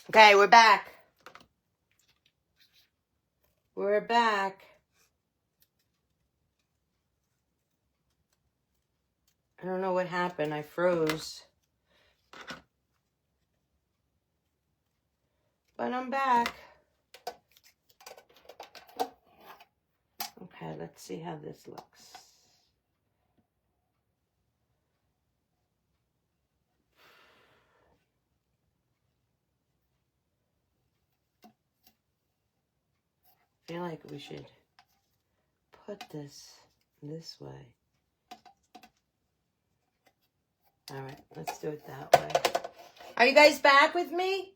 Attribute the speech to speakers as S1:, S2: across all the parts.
S1: Okay, we're back. We're back. I don't know what happened. I froze. But I'm back. Okay, let's see how this looks. I feel like we should put this way. All right, let's do it that way. Are you guys back with me?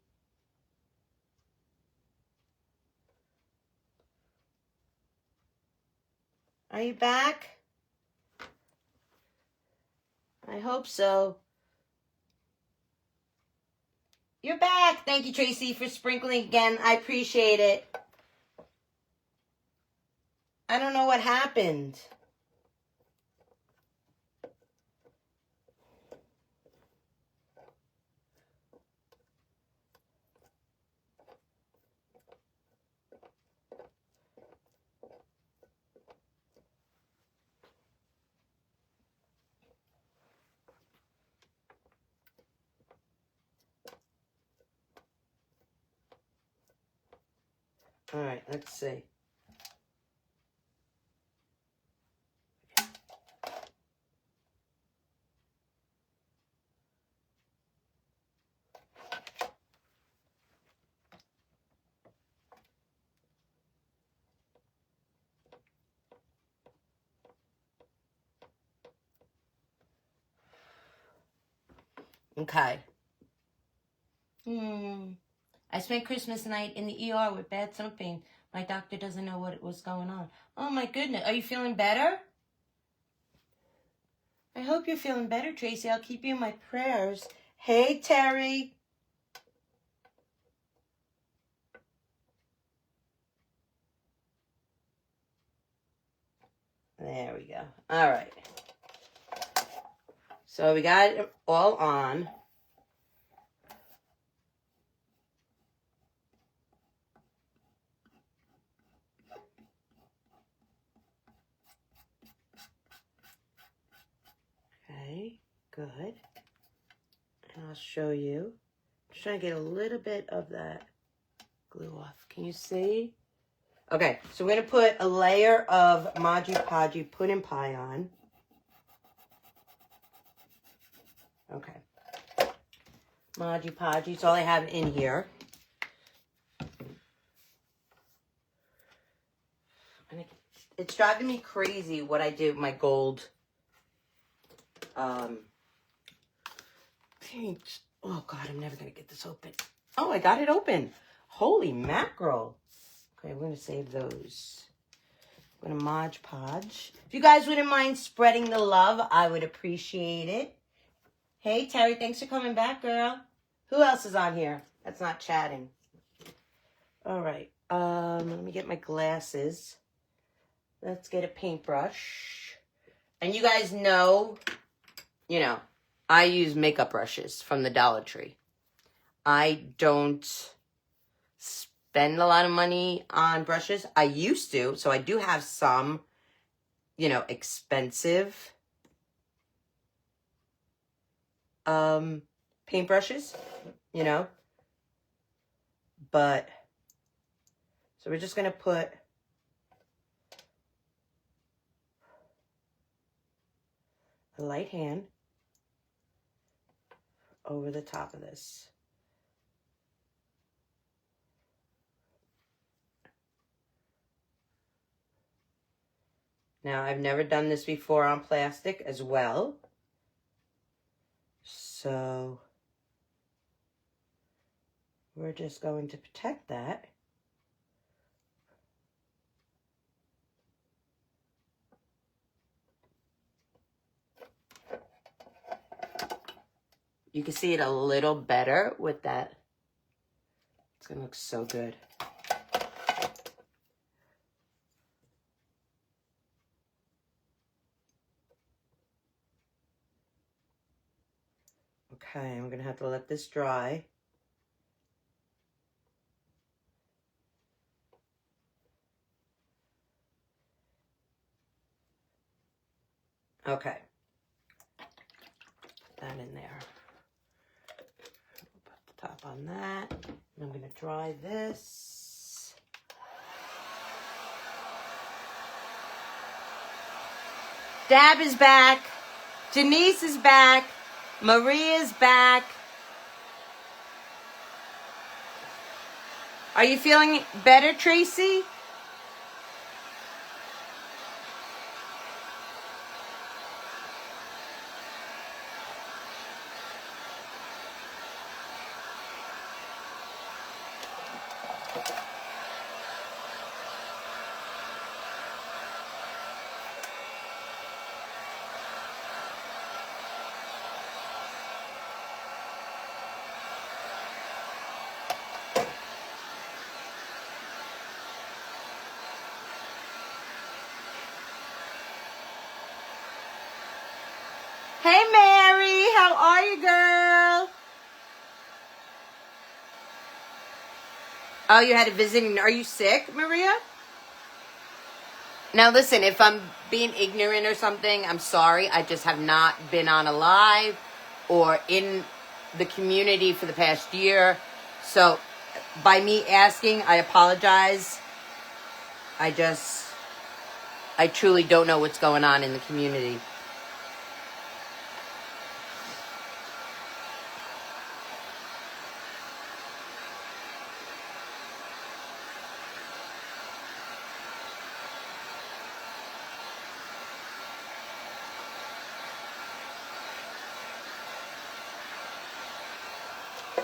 S1: Are you back? I hope so. You're back. Thank you, Tracy, for sprinkling again. I appreciate it. I don't know what happened. All right, let's see. Okay. I spent Christmas night in the ER with bad stomach pain. My doctor doesn't know what was going on. Oh, my goodness. Are you feeling better? I hope you're feeling better, Tracy. I'll keep you in my prayers. Hey, Terry. There we go. All right. So we got it all on. Okay, good. And I'll show you. I'm just trying to get a little bit of that glue off. Can you see? Okay, so we're going to put a layer of Maji Podgy Pudding Pie on. Okay. Maji Podgy, it's all I have in here. And it's driving me crazy what I do with my gold paint. Oh, God, I'm never going to get this open. Oh, I got it open. Holy mackerel. Okay, we're going to save those. I'm going to Mod Podge. If you guys wouldn't mind spreading the love, I would appreciate it. Hey, Terry, thanks for coming back, girl. Who else is on here that's not chatting? All right. Let me get my glasses. Let's get a paintbrush. And you guys know, I use makeup brushes from the Dollar Tree. I don't spend a lot of money on brushes. I used to, so I do have some, expensive paintbrushes, but so we're just going to put a light hand over the top of this. Now, I've never done this before on plastic as well. So we're just going to protect that. You can see it a little better with that. It's going to look so good. Okay, I'm going to have to let this dry. Okay. Put that in there. Put the top on that. I'm going to dry this. Dab is back. Denise is back. Maria's back. Are you feeling better, Tracy? Hey, Mary, how are you, girl? Oh, you had a visit. Are you sick, Maria? Now, listen, if I'm being ignorant or something, I'm sorry. I just have not been on a live or in the community for the past year. So, by me asking, I apologize. I truly don't know what's going on in the community.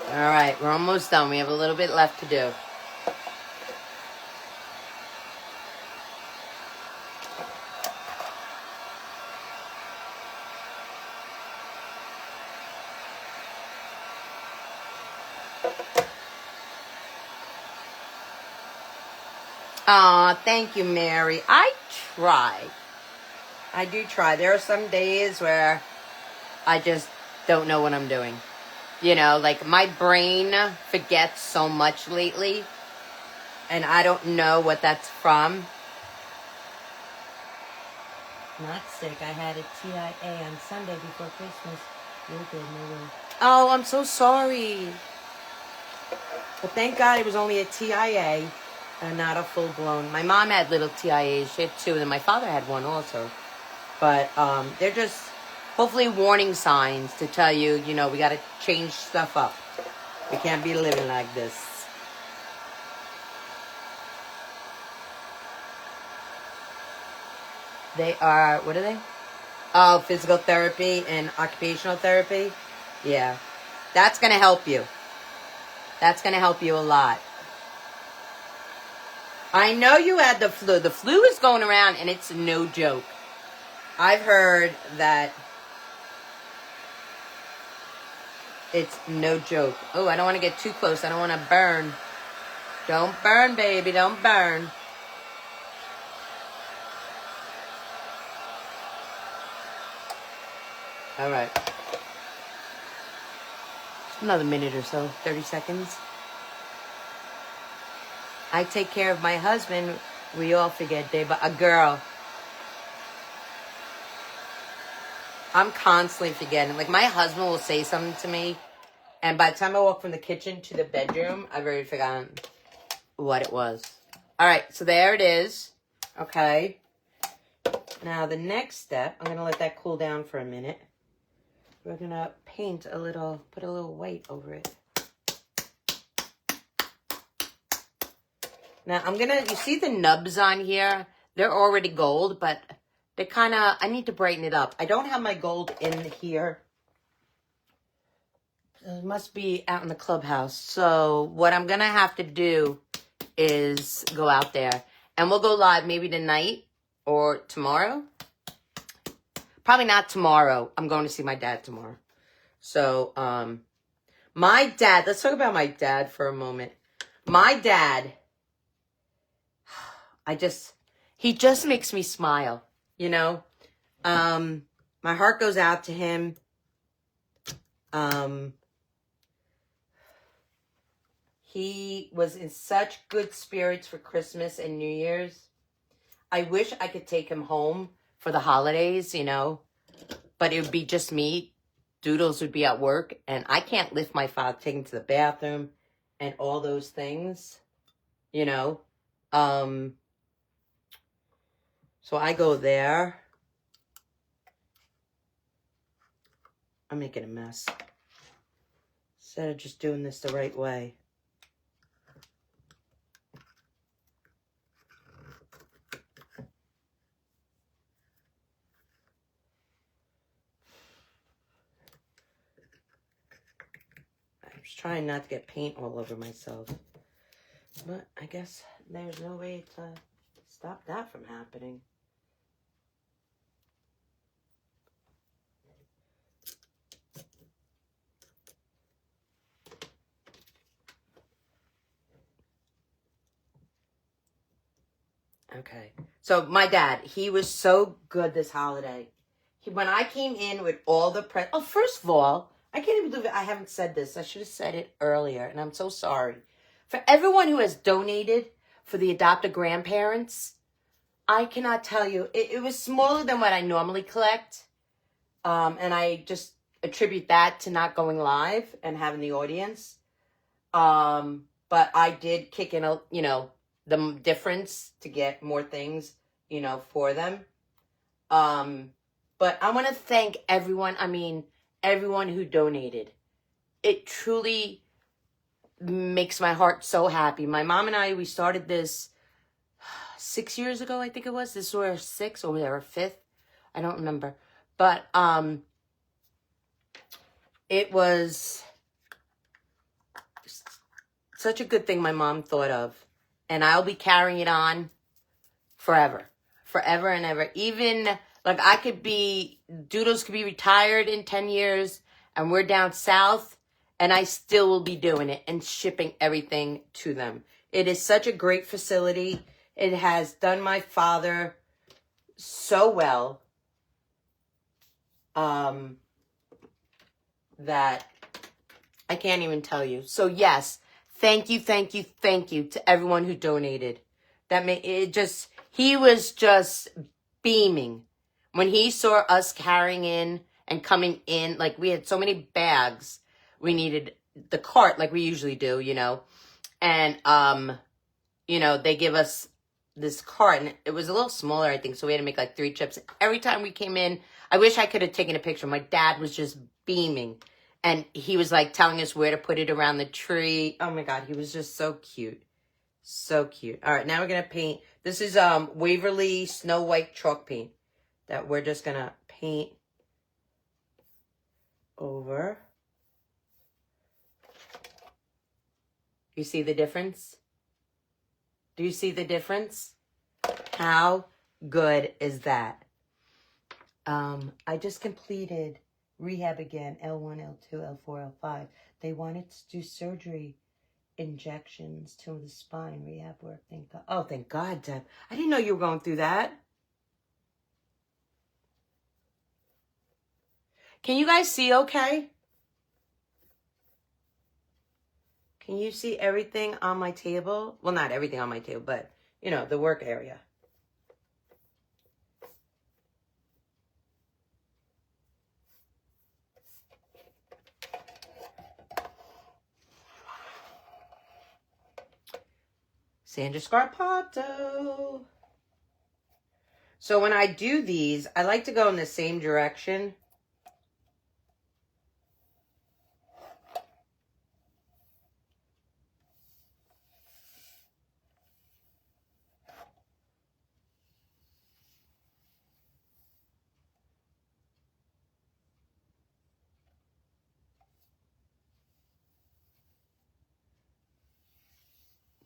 S1: All right, we're almost done. We have a little bit left to do. Aw, thank you, Mary. I try. I do try. There are some days where I just don't know what I'm doing. You know, like my brain forgets so much lately, and I don't know what that's from. Not sick. I had a TIA on Sunday before Christmas. You're good, no way. Oh, I'm so sorry. But thank God it was only a TIA and not a full-blown. My mom had little TIAs. She had two, and then my father had one also. But they're just hopefully warning signs to tell you, you know, we got to change stuff up. We can't be living like this. They are, what are they? Oh, physical therapy and occupational therapy. Yeah. That's going to help you. That's going to help you a lot. I know you had the flu. The flu is going around, and it's no joke. I've heard that it's no joke. Oh, I don't want to get too close. I don't want to burn. Don't burn, baby. Don't burn. All right. Another minute or so. 30 seconds. I take care of my husband. We all forget, Dave, but a girl. I'm constantly forgetting. Like, my husband will say something to me, and by the time I walk from the kitchen to the bedroom, I've already forgotten what it was. All right, so there it is. Okay. Now, the next step, I'm going to let that cool down for a minute. We're going to paint a little, put a little white over it. Now, I'm going to, you see the nubs on here? They're already gold, but they kind of, I need to brighten it up. I don't have my gold in here. It must be out in the clubhouse. So what I'm going to have to do is go out there. And we'll go live maybe tonight or tomorrow. Probably not tomorrow. I'm going to see my dad tomorrow. So, my dad, let's talk about my dad for a moment. My dad, he just makes me smile, you know? My heart goes out to him. He was in such good spirits for Christmas and New Year's. I wish I could take him home for the holidays, you know? but it would be just me. Doodles would be at work, and I can't lift my father, take him to the bathroom, and all those things, you know. So I go there. I'm making a mess. Instead of just doing this the right way. I'm just trying not to get paint all over myself. But I guess there's no way to stop that from happening. Okay. So my dad, he was so good this holiday. When I came in with all the oh, first of all, I can't even believe it. I haven't said this. I should have said it earlier, and I'm so sorry. For everyone who has donated for the adopted grandparents, I cannot tell you. It was smaller than what I normally collect, and I just attribute that to not going live and having the audience. But I did kick in, the difference to get more things, for them. But I want to thank everyone. I mean, everyone who donated. It truly makes my heart so happy. My mom and I, we started this 6 years ago, I think it was. This was our 6th or our 5th. I don't remember. But it was such a good thing my mom thought of. And I'll be carrying it on forever. Forever and ever. Even, like, Doodles could be retired in 10 years, and we're down south, and I still will be doing it and shipping everything to them. It is such a great facility. It has done my father so well that I can't even tell you. So, yes. Thank you to everyone who donated. He was just beaming. When he saw us carrying in and coming in, like we had so many bags, we needed the cart like we usually do, And, they give us this cart, and it was a little smaller, I think, so we had to make like 3 trips. Every time we came in, I wish I could have taken a picture. My dad was just beaming. And he was like telling us where to put it around the tree. Oh my God, he was just so cute. So cute. All right, now we're going to paint. This is Waverly Snow White chalk paint that we're just going to paint over. You see the difference? Do you see the difference? How good is that? I just completed rehab again, L1, L2, L4, L5. They wanted to do surgery injections to the spine, rehab work. Thank God. Oh, thank God, Deb. I didn't know you were going through that. Can you guys see okay? Can you see everything on my table? Well, not everything on my table, but, the work area. Sandra Scarpato. So when I do these, I like to go in the same direction.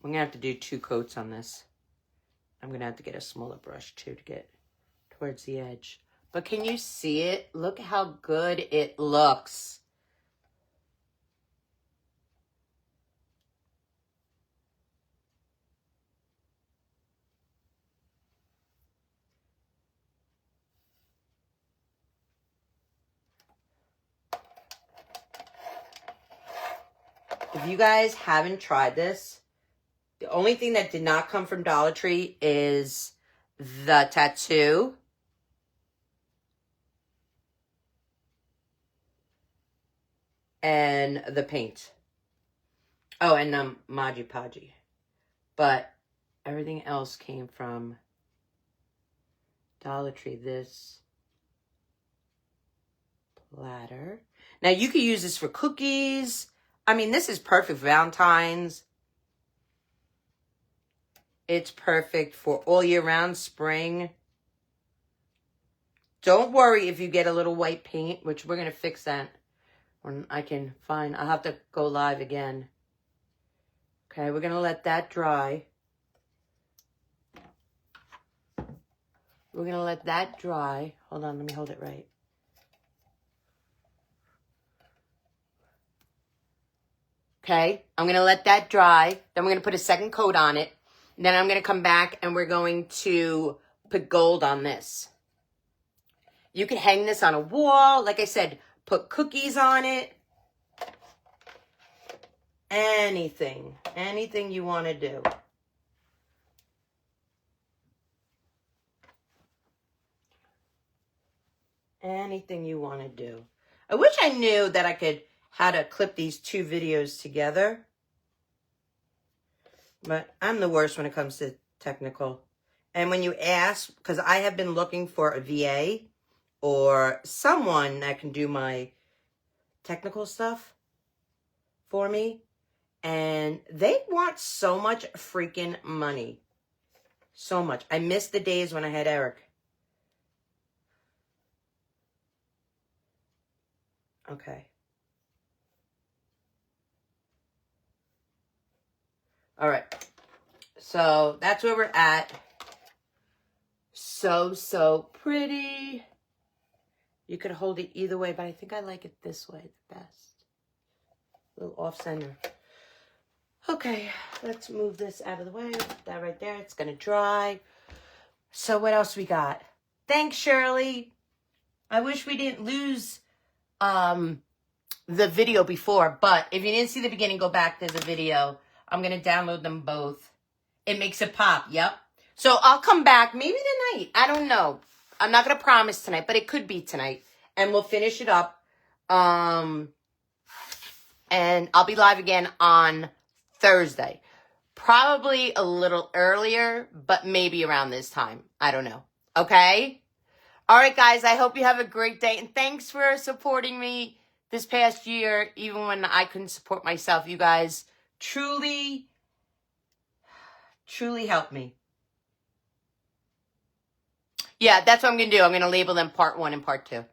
S1: I'm going to have to do 2 coats on this. I'm going to have to get a smaller brush, too, to get towards the edge. But can you see it? Look how good it looks. If you guys haven't tried this, the only thing that did not come from Dollar Tree is the tattoo. and the paint. Oh, and Maji Podgy. But everything else came from Dollar Tree. This Platter. Now, you could use this for cookies. I mean, this is perfect for Valentine's. It's perfect for all year round, spring. Don't worry if you get a little white paint, which we're going to fix that when I can find. I'll have to go live again. Okay, we're going to let that dry. We're going to let that dry. Hold on, let me hold it right. Okay, I'm going to let that dry. Then we're going to put a second coat on it. Then I'm going to come back and we're going to put gold on this. You can hang this on a wall. Like I said, put cookies on it. Anything. Anything you want to do. Anything you want to do. I wish I knew that I could how to clip these two videos together. But I'm the worst when it comes to technical. And when you ask, because I have been looking for a VA or someone that can do my technical stuff for me. And they want so much freaking money. So much. I miss the days when I had Eric. Okay. All right. So that's where we're at. So pretty. You could hold it either way, but I think I like it this way the best. A little off center. Okay, let's move this out of the way. Put that right there. It's going to dry. So what else we got? Thanks, Shirley. I wish we didn't lose the video before, but if you didn't see the beginning, go back. There's a video. I'm going to download them both. It makes it pop. Yep. So I'll come back maybe tonight. I don't know. I'm not going to promise tonight, but it could be tonight. And we'll finish it up. And I'll be live again on Thursday. Probably a little earlier, but maybe around this time. I don't know. Okay? All right, guys. I hope you have a great day. And thanks for supporting me this past year, even when I couldn't support myself. You guys truly helped me. Yeah, that's what I'm going to do. I'm going to label them part 1 and part 2.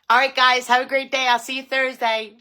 S1: All right, guys. Have a great day. I'll see you Thursday.